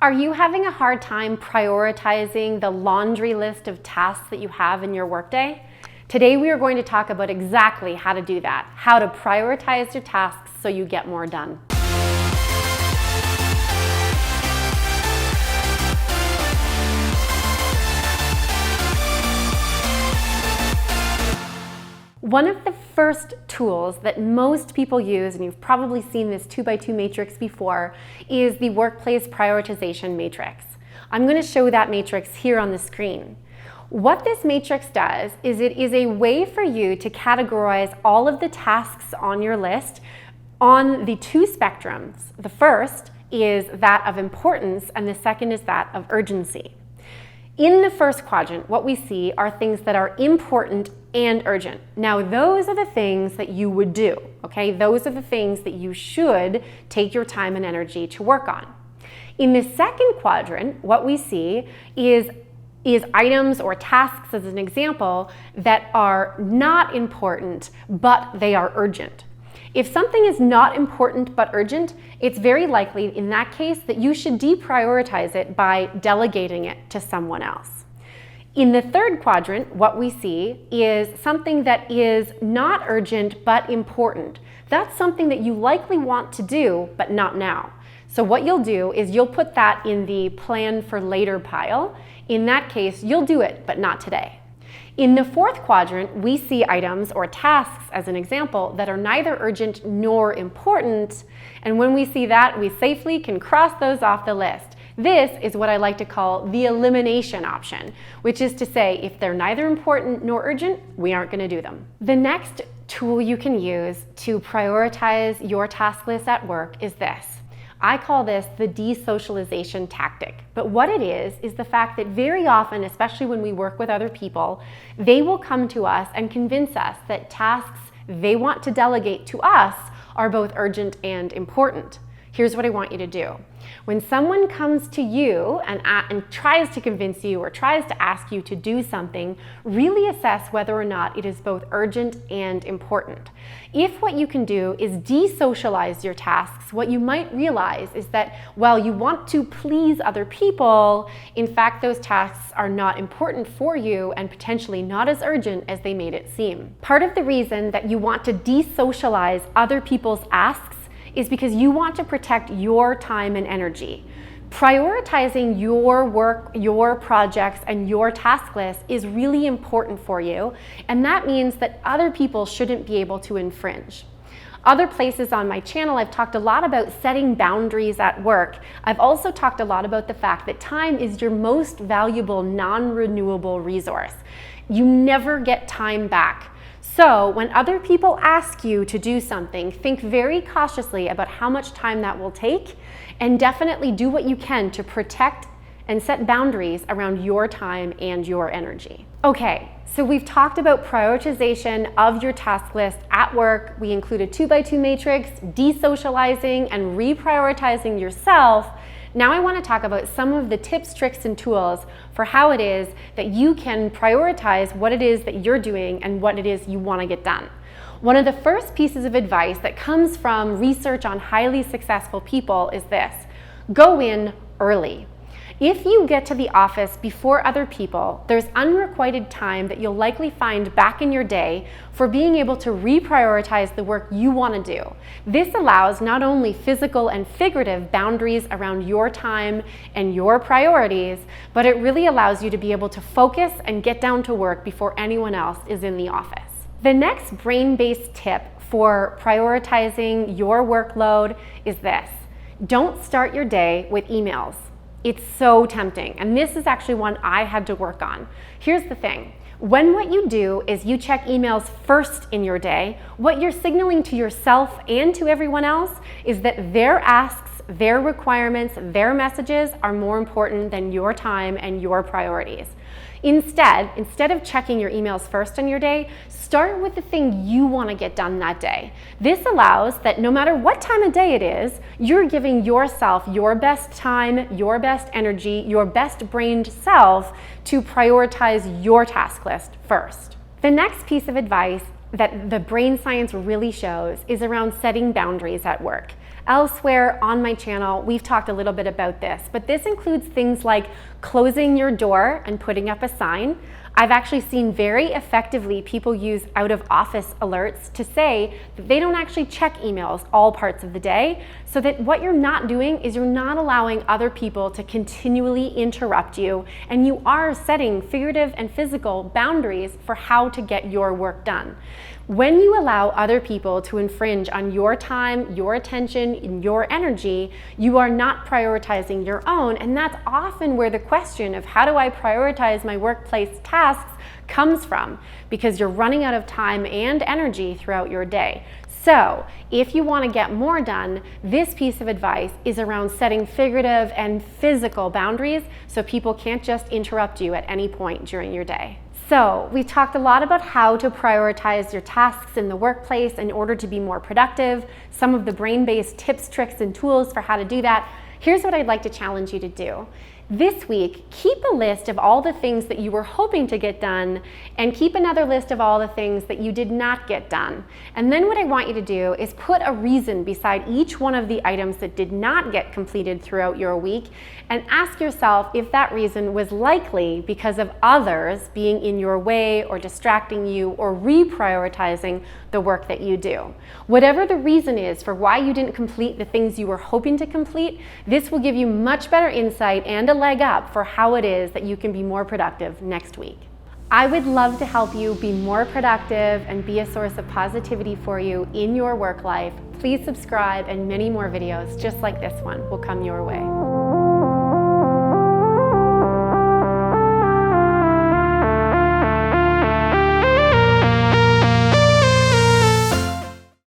Are you having a hard time prioritizing the laundry list of tasks that you have in your workday? Today we are going to talk about exactly how to do that, how to prioritize your tasks so you get more done. One of the first tools that most people use, and you've probably seen this 2x2 matrix before, is the workplace prioritization matrix. I'm going to show that matrix here on the screen. What this matrix does is it is a way for you to categorize all of the tasks on your list on the two spectrums. The first is that of importance, and the second is that of urgency. In the first quadrant, what we see are things that are important and urgent. Now, those are the things that you would do, okay? Those are the things that you should take your time and energy to work on. In the second quadrant, what we see is items or tasks, as an example, that are not important, but they are urgent. If something is not important but urgent, it's very likely in that case that you should deprioritize it by delegating it to someone else. In the third quadrant, what we see is something that is not urgent but important. That's something that you likely want to do, but not now. So what you'll do is you'll put that in the plan for later pile. In that case, you'll do it, but not today. In the fourth quadrant, we see items or tasks, as an example, that are neither urgent nor important. And when we see that, we safely can cross those off the list. This is what I like to call the elimination option, which is to say, if they're neither important nor urgent, we aren't going to do them. The next tool you can use to prioritize your task list at work is this. I call this the de-socialization tactic. But what it is the fact that very often, especially when we work with other people, they will come to us and convince us that tasks they want to delegate to us are both urgent and important. Here's what I want you to do. When someone comes to you and tries to convince you or tries to ask you to do something, really assess whether or not it is both urgent and important. If what you can do is de-socialize your tasks, what you might realize is that while you want to please other people, in fact those tasks are not important for you and potentially not as urgent as they made it seem. Part of the reason that you want to de-socialize other people's asks is because you want to protect your time and energy. Prioritizing your work, your projects, and your task list is really important for you, and that means that other people shouldn't be able to infringe. Other places on my channel, I've talked a lot about setting boundaries at work. I've also talked a lot about the fact that time is your most valuable non-renewable resource. You never get time back. So when other people ask you to do something, think very cautiously about how much time that will take, and definitely do what you can to protect and set boundaries around your time and your energy. Okay, so we've talked about prioritization of your task list at work. We included 2x2 matrix, de-socializing, and reprioritizing yourself. Now I want to talk about some of the tips, tricks, and tools for how it is that you can prioritize what it is that you're doing and what it is you want to get done. One of the first pieces of advice that comes from research on highly successful people is this: go in early. If you get to the office before other people, there's unrequited time that you'll likely find back in your day for being able to reprioritize the work you want to do. This allows not only physical and figurative boundaries around your time and your priorities, but it really allows you to be able to focus and get down to work before anyone else is in the office. The next brain-based tip for prioritizing your workload is this: don't start your day with emails. It's so tempting, and this is actually one I had to work on. Here's the thing. When what you do is you check emails first in your day, what you're signaling to yourself and to everyone else is that their asks, their requirements, their messages are more important than your time and your priorities. Instead of checking your emails first in your day, start with the thing you want to get done that day. This allows that no matter what time of day it is, you're giving yourself your best time, your best energy, your best brained self to prioritize your task list first. The next piece of advice that the brain science really shows is around setting boundaries at work. Elsewhere on my channel, we've talked a little bit about this, but this includes things like closing your door and putting up a sign. I've actually seen very effectively people use out-of-office alerts to say that they don't actually check emails all parts of the day, so that what you're not doing is you're not allowing other people to continually interrupt you, and you are setting figurative and physical boundaries for how to get your work done. When you allow other people to infringe on your time, your attention, and your energy, you are not prioritizing your own, and that's often where the question of how do I prioritize my workplace tasks comes from, because you're running out of time and energy throughout your day. So, if you want to get more done, this piece of advice is around setting figurative and physical boundaries so people can't just interrupt you at any point during your day. So, we talked a lot about how to prioritize your tasks in the workplace in order to be more productive, some of the brain-based tips, tricks, and tools for how to do that. Here's what I'd like to challenge you to do. This week, keep a list of all the things that you were hoping to get done, and keep another list of all the things that you did not get done. And then what I want you to do is put a reason beside each one of the items that did not get completed throughout your week, and ask yourself if that reason was likely because of others being in your way or distracting you or reprioritizing the work that you do. Whatever the reason is for why you didn't complete the things you were hoping to complete, this will give you much better insight and a leg up for how it is that you can be more productive next week. I would love to help you be more productive and be a source of positivity for you in your work life. Please subscribe, and many more videos just like this one will come your way.